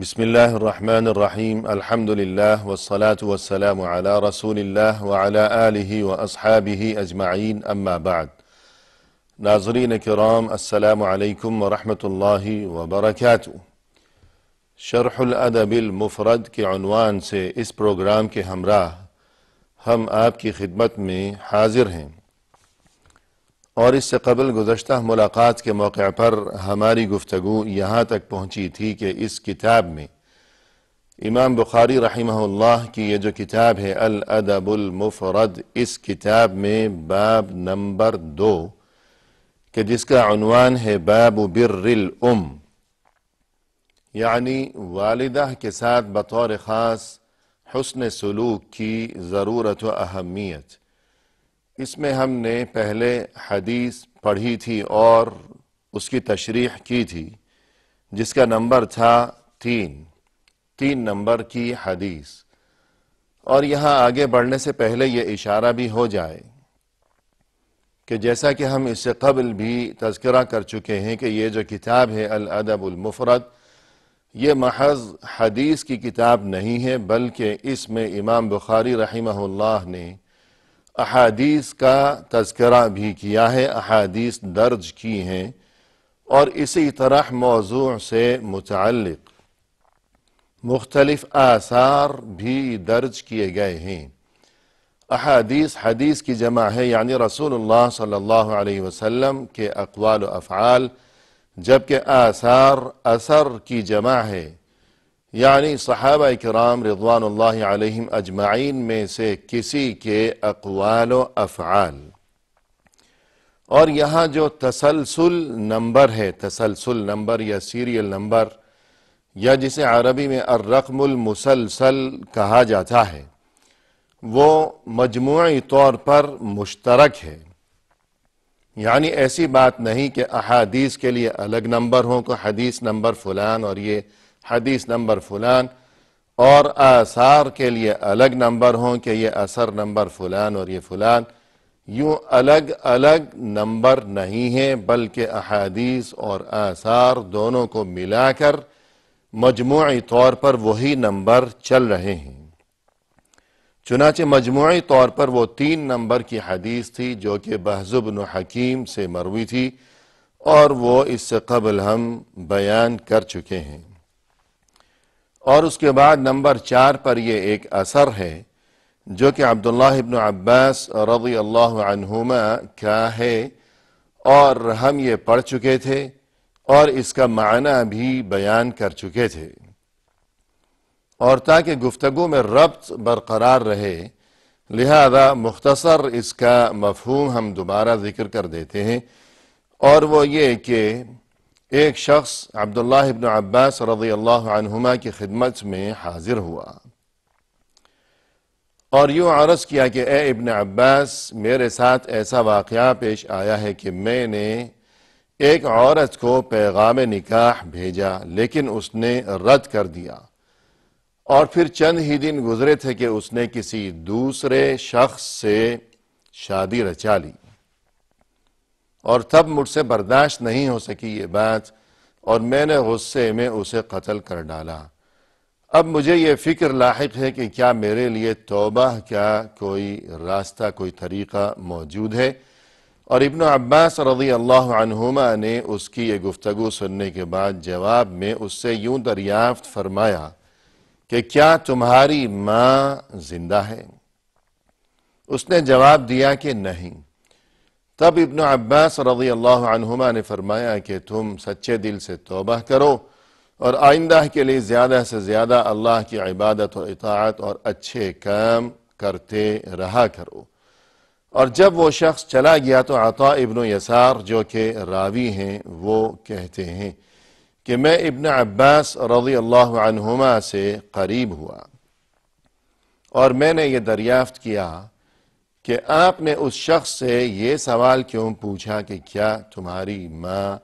بسم الله الرحمن الرحیم الحمد للہ والصلاة والسلام علی رسول اللہ وعلی آلہ واصحابہ اجمعین اما بعد۔ ناظرین کرام السلام علیکم ورحمۃ اللہ وبرکاتہ۔ شرح الادب المفرد کے عنوان سے اس پروگرام کے ہمراہ ہم آپ کی خدمت میں حاضر ہیں، اور اس سے قبل گزشتہ ملاقات کے موقع پر ہماری گفتگو یہاں تک پہنچی تھی کہ اس کتاب میں امام بخاری رحمہ اللہ کی یہ جو کتاب ہے الادب المفرد، اس کتاب میں باب نمبر 2 کہ جس کا عنوان ہے باب بر الام، یعنی والدہ کے ساتھ بطور خاص حسن سلوک کی ضرورت و اہمیت، اس میں ہم نے پہلے حدیث پڑھی تھی اور اس کی تشریح کی تھی جس کا نمبر تھا 3 نمبر کی حدیث۔ اور یہاں آگے بڑھنے سے پہلے یہ اشارہ بھی ہو جائے کہ جیسا کہ ہم اس سے قبل بھی تذکرہ کر چکے ہیں کہ یہ جو کتاب ہے الادب المفرد، یہ محض حدیث کی کتاب نہیں ہے، بلکہ اس میں امام بخاری رحمہ اللہ نے احادیث کا تذکرہ بھی کیا ہے، احادیث درج کی ہیں، اور اسی طرح موضوع سے متعلق مختلف آثار بھی درج کیے گئے ہیں۔ احادیث حدیث کی جمع ہے، یعنی رسول اللہ صلی اللہ علیہ وسلم کے اقوال و افعال، جبکہ آثار اثر کی جمع ہے، یعنی صحابہ کرام رضوان اللہ علیہم اجمعین میں سے کسی کے اقوال و افعال۔ اور یہاں جو تسلسل نمبر ہے، تسلسل نمبر یا سیریل نمبر، یا جسے عربی میں الرقم المسلسل کہا جاتا ہے، وہ مجموعی طور پر مشترک ہے، یعنی ایسی بات نہیں کہ احادیث کے لیے الگ نمبر ہوں کہ حدیث نمبر فلان اور یہ حدیث نمبر فلان، اور آثار کے لیے الگ نمبر ہوں کہ یہ اثر نمبر فلان اور یہ فلان۔ یوں الگ الگ نمبر نہیں ہیں، بلکہ احادیث اور آثار دونوں کو ملا کر مجموعی طور پر وہی نمبر چل رہے ہیں۔ چنانچہ مجموعی طور پر وہ 3 نمبر کی حدیث تھی جو کہ بہز بن حکیم سے مروی تھی، اور وہ اس سے قبل ہم بیان کر چکے ہیں۔ اور اس کے بعد نمبر 4 پر یہ ایک اثر ہے جو کہ عبداللہ ابن عباس رضی اللہ عنہما کا ہے، اور ہم یہ پڑھ چکے تھے اور اس کا معنی بھی بیان کر چکے تھے۔ اور تاکہ گفتگو میں ربط برقرار رہے، لہذا مختصر اس کا مفہوم ہم دوبارہ ذکر کر دیتے ہیں، اور وہ یہ کہ ایک شخص عبداللہ ابن عباس رضی اللہ عنہما کی خدمت میں حاضر ہوا اور یوں عرض کیا کہ اے ابن عباس، میرے ساتھ ایسا واقعہ پیش آیا ہے کہ میں نے ایک عورت کو پیغام نکاح بھیجا، لیکن اس نے رد کر دیا، اور پھر چند ہی دن گزرے تھے کہ اس نے کسی دوسرے شخص سے شادی رچا لی، اور تب مجھ سے برداشت نہیں ہو سکی یہ بات، اور میں نے غصے میں اسے قتل کر ڈالا۔ اب مجھے یہ فکر لاحق ہے کہ کیا میرے لیے توبہ کا کوئی راستہ، کوئی طریقہ موجود ہے؟ اور ابن عباس رضی اللہ عنہما نے اس کی یہ گفتگو سننے کے بعد جواب میں اس سے یوں دریافت فرمایا کہ کیا تمہاری ماں زندہ ہے؟ اس نے جواب دیا کہ نہیں۔ تب ابن عباس رضی اللہ عنہما نے فرمایا کہ تم سچے دل سے توبہ کرو اور آئندہ کے لیے زیادہ سے زیادہ اللہ کی عبادت و اطاعت اور اچھے کام کرتے رہا کرو۔ اور جب وہ شخص چلا گیا تو عطاء ابن یسار جو کہ راوی ہیں وہ کہتے ہیں کہ میں ابن عباس رضی اللہ عنہما سے قریب ہوا، اور میں نے یہ دریافت کیا کہ آپ نے اس شخص سے یہ سوال کیوں پوچھا کہ کیا تمہاری ماں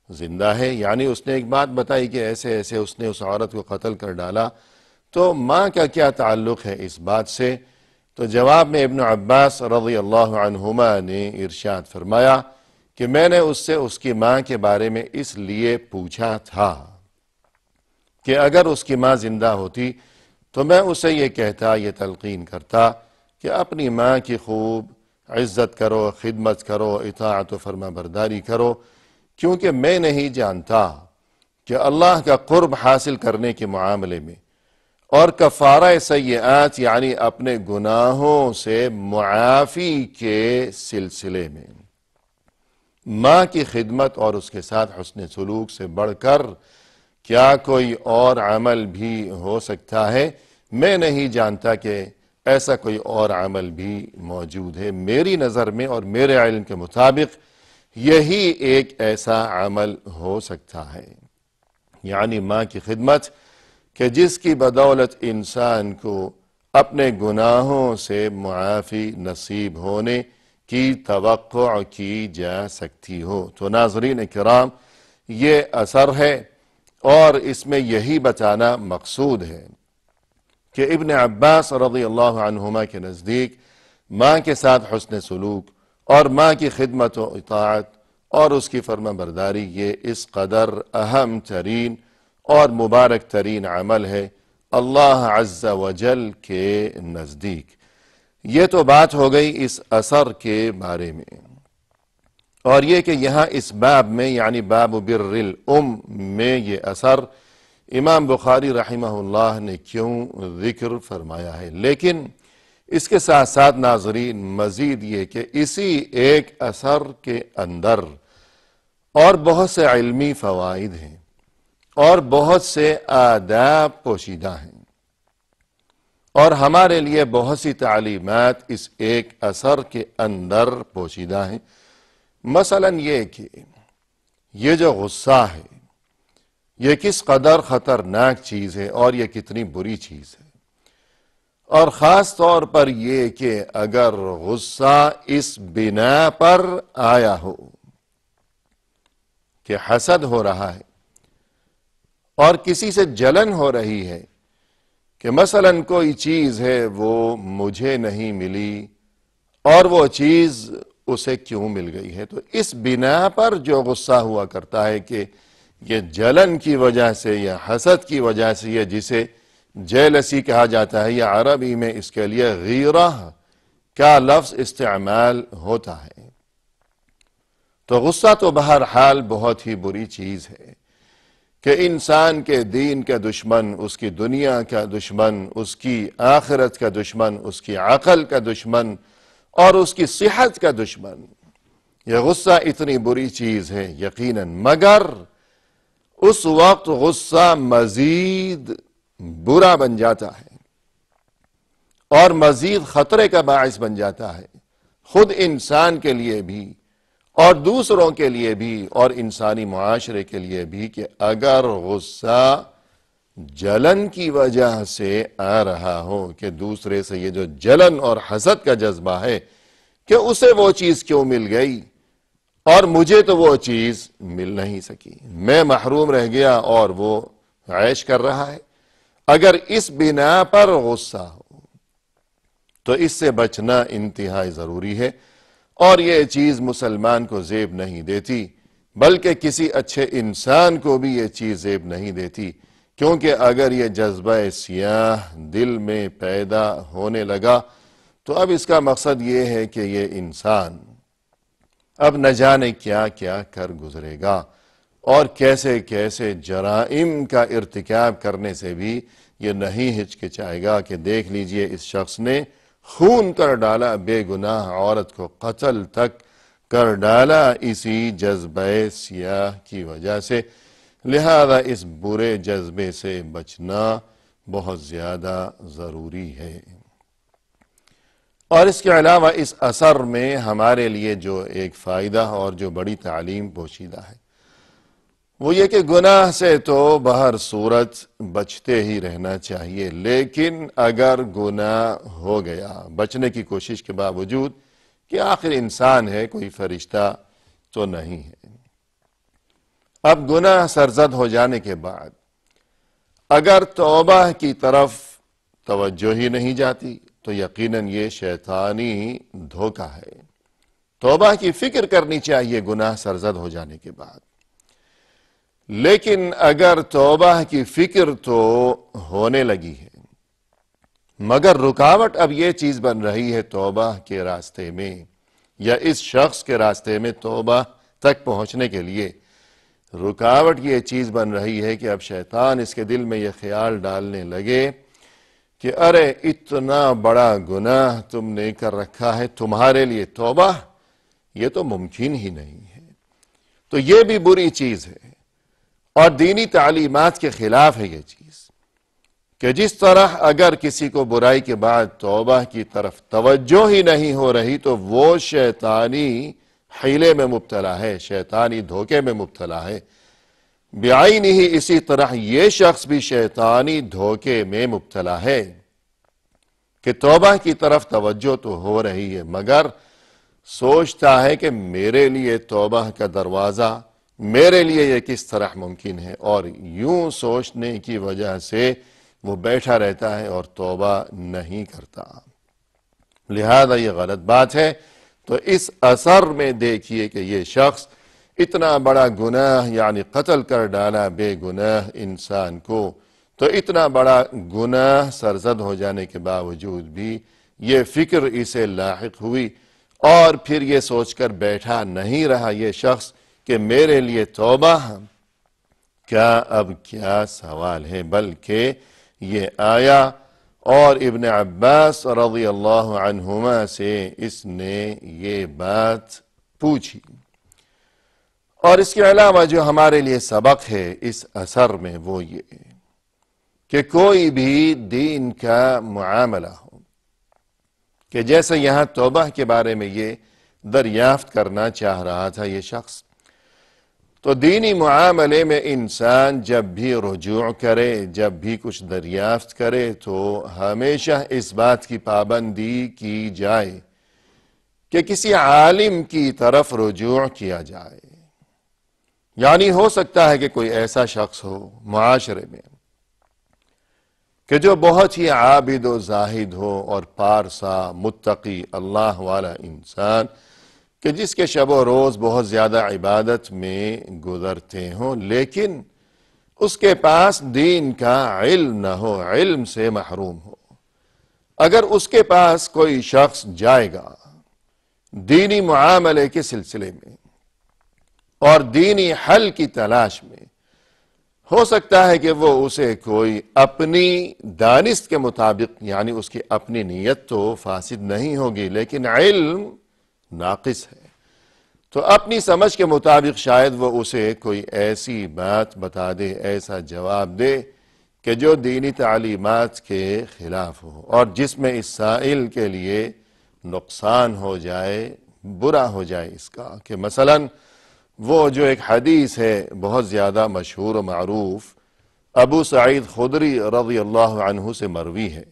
زندہ ہے؟ یعنی اس نے ایک بات بتائی کہ ایسے ایسے اس نے اس عورت کو قتل کر ڈالا، تو ماں کا کیا تعلق ہے اس بات سے؟ تو جواب میں ابن عباس رضی اللہ عنہما نے ارشاد فرمایا کہ میں نے اس سے اس کی ماں کے بارے میں اس لیے پوچھا تھا کہ اگر اس کی ماں زندہ ہوتی تو میں اسے یہ کہتا، یہ تلقین کرتا کہ اپنی ماں کی خوب عزت کرو، خدمت کرو، اطاعت و فرما برداری کرو، کیونکہ میں نہیں جانتا کہ اللہ کا قرب حاصل کرنے کے معاملے میں اور کفارہ سیئات یعنی اپنے گناہوں سے معافی کے سلسلے میں ماں کی خدمت اور اس کے ساتھ حسن سلوک سے بڑھ کر کیا کوئی اور عمل بھی ہو سکتا ہے؟ میں نہیں جانتا کہ ایسا کوئی اور عمل بھی موجود ہے۔ میری نظر میں اور میرے علم کے مطابق یہی ایک ایسا عمل ہو سکتا ہے، یعنی ماں کی خدمت کہ جس کی بدولت انسان کو اپنے گناہوں سے معافی نصیب ہونے کی توقع کی جا سکتی ہو۔ تو ناظرین کرام، یہ اثر ہے اور اس میں یہی بتانا مقصود ہے کہ ابن عباس رضی اللہ عنہما کے نزدیک ماں کے ساتھ حسن سلوک اور ماں کی خدمت و اطاعت اور اس کی فرما برداری یہ اس قدر اہم ترین اور مبارک ترین عمل ہے اللہ عز و جل کے نزدیک۔ یہ تو بات ہو گئی اس اثر کے بارے میں، اور یہ کہ یہاں اس باب میں یعنی باب بر الام میں یہ اثر امام بخاری رحمہ اللہ نے کیوں ذکر فرمایا ہے، لیکن اس کے ساتھ ساتھ ناظرین مزید یہ کہ اسی ایک اثر کے اندر اور بہت سے علمی فوائد ہیں اور بہت سے آداب پوشیدہ ہیں، اور ہمارے لیے بہت سی تعلیمات اس ایک اثر کے اندر پوشیدہ ہیں۔ مثلا یہ کہ یہ جو غصہ ہے یہ کس قدر خطرناک چیز ہے اور یہ کتنی بری چیز ہے، اور خاص طور پر یہ کہ اگر غصہ اس بنا پر آیا ہو کہ حسد ہو رہا ہے اور کسی سے جلن ہو رہی ہے کہ مثلا کوئی چیز ہے وہ مجھے نہیں ملی اور وہ چیز اسے کیوں مل گئی ہے، تو اس بنا پر جو غصہ ہوا کرتا ہے کہ یہ جلن کی وجہ سے یا حسد کی وجہ سے، یہ جسے جیلسی کہا جاتا ہے یا عربی میں اس کے لیے غیرہ کا لفظ استعمال ہوتا ہے، تو غصہ تو بہرحال بہت ہی بری چیز ہے کہ انسان کے دین کا دشمن، اس کی دنیا کا دشمن، اس کی آخرت کا دشمن، اس کی عقل کا دشمن اور اس کی صحت کا دشمن، یہ غصہ اتنی بری چیز ہے یقیناً، مگر اس وقت غصہ مزید برا بن جاتا ہے اور مزید خطرے کا باعث بن جاتا ہے، خود انسان کے لیے بھی اور دوسروں کے لیے بھی اور انسانی معاشرے کے لیے بھی، کہ اگر غصہ جلن کی وجہ سے آ رہا ہو کہ دوسرے سے یہ جو جلن اور حسد کا جذبہ ہے کہ اسے وہ چیز کیوں مل گئی اور مجھے تو وہ چیز مل نہیں سکی، میں محروم رہ گیا اور وہ عیش کر رہا ہے، اگر اس بنا پر غصہ ہو تو اس سے بچنا انتہائی ضروری ہے، اور یہ چیز مسلمان کو زیب نہیں دیتی بلکہ کسی اچھے انسان کو بھی یہ چیز زیب نہیں دیتی، کیونکہ اگر یہ جذبہ سیاہ دل میں پیدا ہونے لگا تو اب اس کا مقصد یہ ہے کہ یہ انسان اب نہ جانے کیا کیا کر گزرے گا اور کیسے کیسے جرائم کا ارتکاب کرنے سے بھی یہ نہیں ہچکچائے گا کہ دیکھ لیجئے اس شخص نے خون کر ڈالا، بے گناہ عورت کو قتل تک کر ڈالا اسی جذبہ سیاہ کی وجہ سے، لہذا اس برے جذبے سے بچنا بہت زیادہ ضروری ہے۔ اور اس کے علاوہ اس اثر میں ہمارے لیے جو ایک فائدہ اور جو بڑی تعلیم پوشیدہ ہے وہ یہ کہ گناہ سے تو بہر صورت بچتے ہی رہنا چاہیے، لیکن اگر گناہ ہو گیا بچنے کی کوشش کے باوجود کہ آخر انسان ہے، کوئی فرشتہ تو نہیں ہے، اب گناہ سرزد ہو جانے کے بعد اگر توبہ کی طرف توجہ ہی نہیں جاتی تو یقیناً یہ شیطانی دھوکہ ہے۔ توبہ کی فکر کرنی چاہیے گناہ سرزد ہو جانے کے بعد، لیکن اگر توبہ کی فکر تو ہونے لگی ہے، مگر رکاوٹ اب یہ چیز بن رہی ہے توبہ کے راستے میں، یا اس شخص کے راستے میں توبہ تک پہنچنے کے لیے رکاوٹ یہ چیز بن رہی ہے کہ اب شیطان اس کے دل میں یہ خیال ڈالنے لگے کہ ارے اتنا بڑا گناہ تم نے کر رکھا ہے، تمہارے لیے توبہ یہ تو ممکن ہی نہیں ہے۔ تو یہ بھی بری چیز ہے اور دینی تعلیمات کے خلاف ہے یہ چیز، کہ جس طرح اگر کسی کو برائی کے بعد توبہ کی طرف توجہ ہی نہیں ہو رہی تو وہ شیطانی حیلے میں مبتلا ہے، شیطانی دھوکے میں مبتلا ہے، بعینہ ہی اسی طرح یہ شخص بھی شیطانی دھوکے میں مبتلا ہے کہ توبہ کی طرف توجہ تو ہو رہی ہے مگر سوچتا ہے کہ میرے لیے توبہ کا دروازہ، میرے لیے یہ کس طرح ممکن ہے، اور یوں سوچنے کی وجہ سے وہ بیٹھا رہتا ہے اور توبہ نہیں کرتا، لہذا یہ غلط بات ہے۔ تو اس اثر میں دیکھیے کہ یہ شخص اتنا بڑا گناہ یعنی قتل کر ڈالا بے گناہ انسان کو، تو اتنا بڑا گناہ سرزد ہو جانے کے باوجود بھی یہ فکر اسے لاحق ہوئی اور پھر یہ سوچ کر بیٹھا نہیں رہا یہ شخص کہ میرے لیے توبہ کیا اب کیا سوال ہے، بلکہ یہ آیا اور ابن عباس رضی اللہ عنہما سے اس نے یہ بات پوچھی۔ اور اس کے علاوہ جو ہمارے لیے سبق ہے اس اثر میں وہ یہ کہ کوئی بھی دین کا معاملہ ہو، کہ جیسے یہاں توبہ کے بارے میں یہ دریافت کرنا چاہ رہا تھا یہ شخص، تو دینی معاملے میں انسان جب بھی رجوع کرے، جب بھی کچھ دریافت کرے تو ہمیشہ اس بات کی پابندی کی جائے کہ کسی عالم کی طرف رجوع کیا جائے۔ یعنی ہو سکتا ہے کہ کوئی ایسا شخص ہو معاشرے میں کہ جو بہت ہی عابد و زاہد ہو اور پارسا متقی اللہ والا انسان، کہ جس کے شب و روز بہت زیادہ عبادت میں گزرتے ہوں، لیکن اس کے پاس دین کا علم نہ ہو، علم سے محروم ہو۔ اگر اس کے پاس کوئی شخص جائے گا دینی معاملے کے سلسلے میں اور دینی حل کی تلاش میں، ہو سکتا ہے کہ وہ اسے کوئی اپنی دانست کے مطابق، یعنی اس کی اپنی نیت تو فاسد نہیں ہوگی لیکن علم ناقص ہے، تو اپنی سمجھ کے مطابق شاید وہ اسے کوئی ایسی بات بتا دے، ایسا جواب دے کہ جو دینی تعلیمات کے خلاف ہو اور جس میں اس سائل کے لیے نقصان ہو جائے، برا ہو جائے اس کا، کہ مثلاً وہ جو ایک حدیث ہے بہت زیادہ مشہور و معروف ابو سعید خدری رضی اللہ عنہ سے مروی ہے،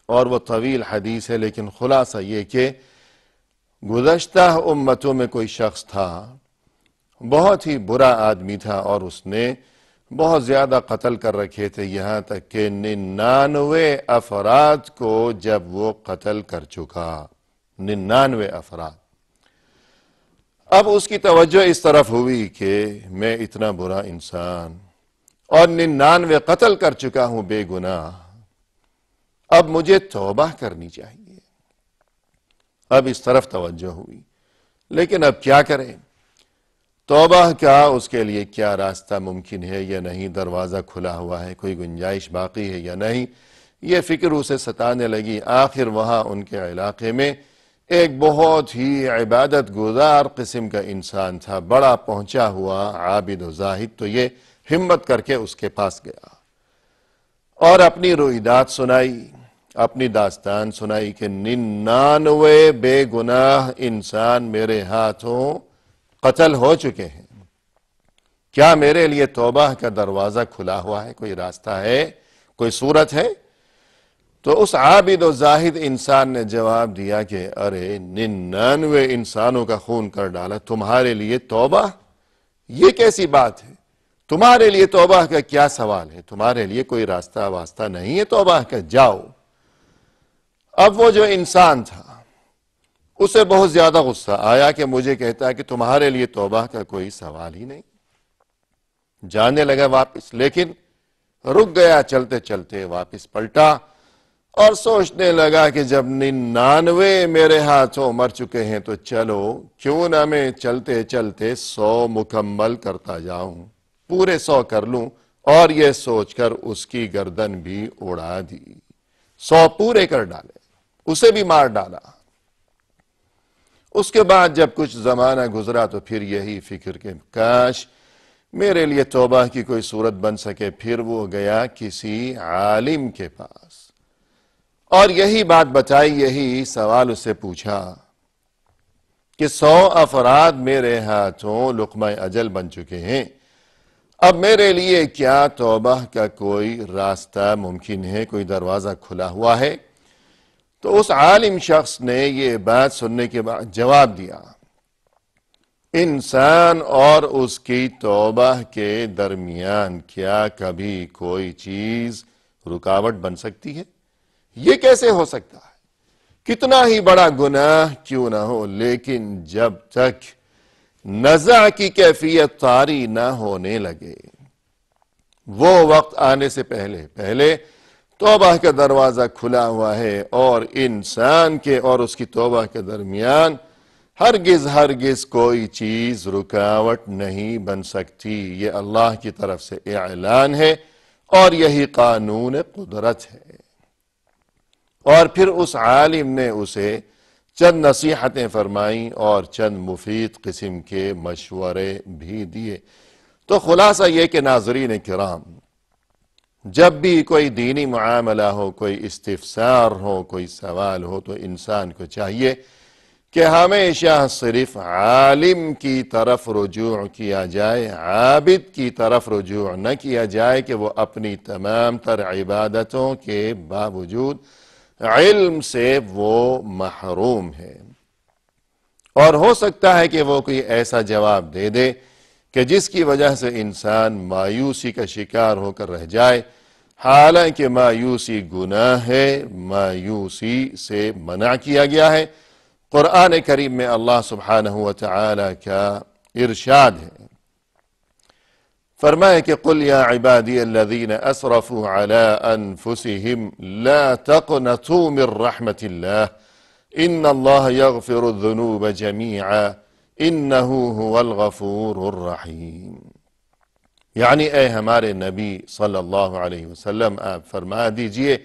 اور وہ طویل حدیث ہے لیکن خلاصہ یہ کہ گزشتہ امتوں میں کوئی شخص تھا، بہت ہی برا آدمی تھا اور اس نے بہت زیادہ قتل کر رکھے تھے، یہاں تک کہ 99 افراد کو جب وہ قتل کر چکا، 99 افراد۔ اب اس کی توجہ اس طرف ہوئی کہ میں اتنا برا انسان اور 99 قتل کر چکا ہوں بے گناہ، اب مجھے توبہ کرنی چاہیے، اب اس طرف توجہ ہوئی، لیکن اب کیا کریں؟ توبہ کا اس کے لیے کیا راستہ ممکن ہے یا نہیں، دروازہ کھلا ہوا ہے، کوئی گنجائش باقی ہے یا نہیں، یہ فکر اسے ستانے لگی۔ آخر وہاں ان کے علاقے میں ایک بہت ہی عبادت گزار قسم کا انسان تھا، بڑا پہنچا ہوا عابد و زاہد، تو یہ ہمت کر کے اس کے پاس گیا اور اپنی رویداد سنائی، اپنی داستان سنائی کہ 99 بے گناہ انسان میرے ہاتھوں قتل ہو چکے ہیں، کیا میرے لیے توبہ کا دروازہ کھلا ہوا ہے، کوئی راستہ ہے، کوئی صورت ہے؟ تو اس عابد و زاہد انسان نے جواب دیا کہ ارے 99 انسانوں کا خون کر ڈالا، تمہارے لیے توبہ یہ کیسی بات ہے؟ تمہارے لیے توبہ کا کیا سوال ہے؟ تمہارے لیے کوئی راستہ واسطہ نہیں ہے توبہ کا، جاؤ۔ اب وہ جو انسان تھا اسے بہت زیادہ غصہ آیا کہ مجھے کہتا ہے کہ تمہارے لیے توبہ کا کوئی سوال ہی نہیں، جانے لگا واپس، لیکن رک گیا چلتے چلتے، واپس پلٹا اور سوچنے لگا کہ جب 99 میرے ہاتھوں مر چکے ہیں تو چلو کیوں نہ میں چلتے چلتے 100 مکمل کرتا جاؤں، پورے 100 کر لوں، اور یہ سوچ کر اس کی گردن بھی اڑا دی، 100 پورے کر ڈالے، اسے بھی مار ڈالا۔ اس کے بعد جب کچھ زمانہ گزرا تو پھر یہی فکر کہ کاش میرے لیے توبہ کی کوئی صورت بن سکے، پھر وہ گیا کسی عالم کے پاس اور یہی بات بتائی، یہی سوال اس سے پوچھا کہ 100 افراد میرے ہاتھوں لقمہ اجل بن چکے ہیں، اب میرے لیے کیا توبہ کا کوئی راستہ ممکن ہے، کوئی دروازہ کھلا ہوا ہے؟ تو اس عالم شخص نے یہ بات سننے کے بعد جواب دیا، انسان اور اس کی توبہ کے درمیان کیا کبھی کوئی چیز رکاوٹ بن سکتی ہے؟ یہ کیسے ہو سکتا ہے؟ کتنا ہی بڑا گناہ کیوں نہ ہو، لیکن جب تک نزع کی کیفیت طاری نہ ہونے لگے، وہ وقت آنے سے پہلے توبہ کا دروازہ کھلا ہوا ہے، اور انسان کے اور اس کی توبہ کے درمیان ہرگز کوئی چیز رکاوٹ نہیں بن سکتی۔ یہ اللہ کی طرف سے اعلان ہے اور یہی قانون قدرت ہے۔ اور پھر اس عالم نے اسے چند نصیحتیں فرمائیں اور چند مفید قسم کے مشورے بھی دیے۔ تو خلاصہ یہ کہ ناظرین کرام، جب بھی کوئی دینی معاملہ ہو، کوئی استفسار ہو، کوئی سوال ہو، تو انسان کو چاہیے کہ ہمیشہ صرف عالم کی طرف رجوع کیا جائے، عابد کی طرف رجوع نہ کیا جائے کہ وہ اپنی تمام تر عبادتوں کے باوجود علم سے وہ محروم ہے، اور ہو سکتا ہے کہ وہ کوئی ایسا جواب دے دے کہ جس کی وجہ سے انسان مایوسی کا شکار ہو کر رہ جائے، حالانکہ مایوسی گناہ ہے، مایوسی سے منع کیا گیا ہے۔ قرآن کریم میں اللہ سبحانہ وتعالی کا ارشاد ہے، فرمائے کہ قل یا عبادی الذین اسرفوا علی انفسهم لا تقنطوا من رحمت اللہ ان اللہ یغفر الذنوب جمیعا انہ هو الغفور الرحیم۔ یعنی اے ہمارے نبی صلی اللہ علیہ وسلم، آپ فرما دیجئے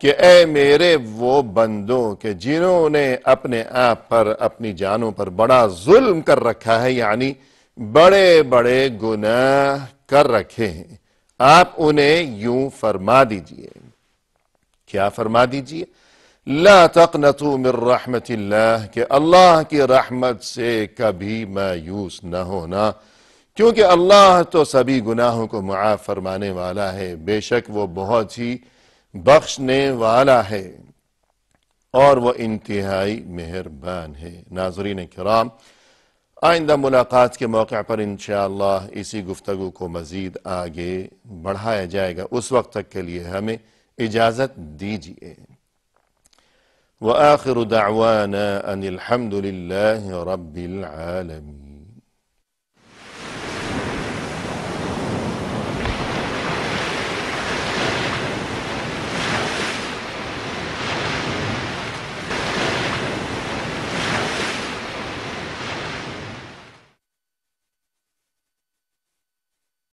کہ اے میرے وہ بندوں کہ جنہوں نے اپنے آپ پر، اپنی جانوں پر بڑا ظلم کر رکھا ہے، یعنی بڑے بڑے گناہ کر رکھے ہیں، آپ انہیں یوں فرما دیجئے۔ کیا فرما دیجئے؟ لا تقنطوا من رحمت اللہ، کہ اللہ کی رحمت سے کبھی مایوس نہ ہونا، کیونکہ اللہ تو سبھی گناہوں کو معاف فرمانے والا ہے، بے شک وہ بہت ہی بخشنے والا ہے اور وہ انتہائی مہربان ہے۔ ناظرین کرام، آئندہ ملاقات کے موقع پر انشاءاللہ اسی گفتگو کو مزید آگے بڑھایا جائے گا، اس وقت تک کے لیے ہمیں اجازت دیجیے۔ وآخر دعوانا ان الحمد للہ رب العالمین۔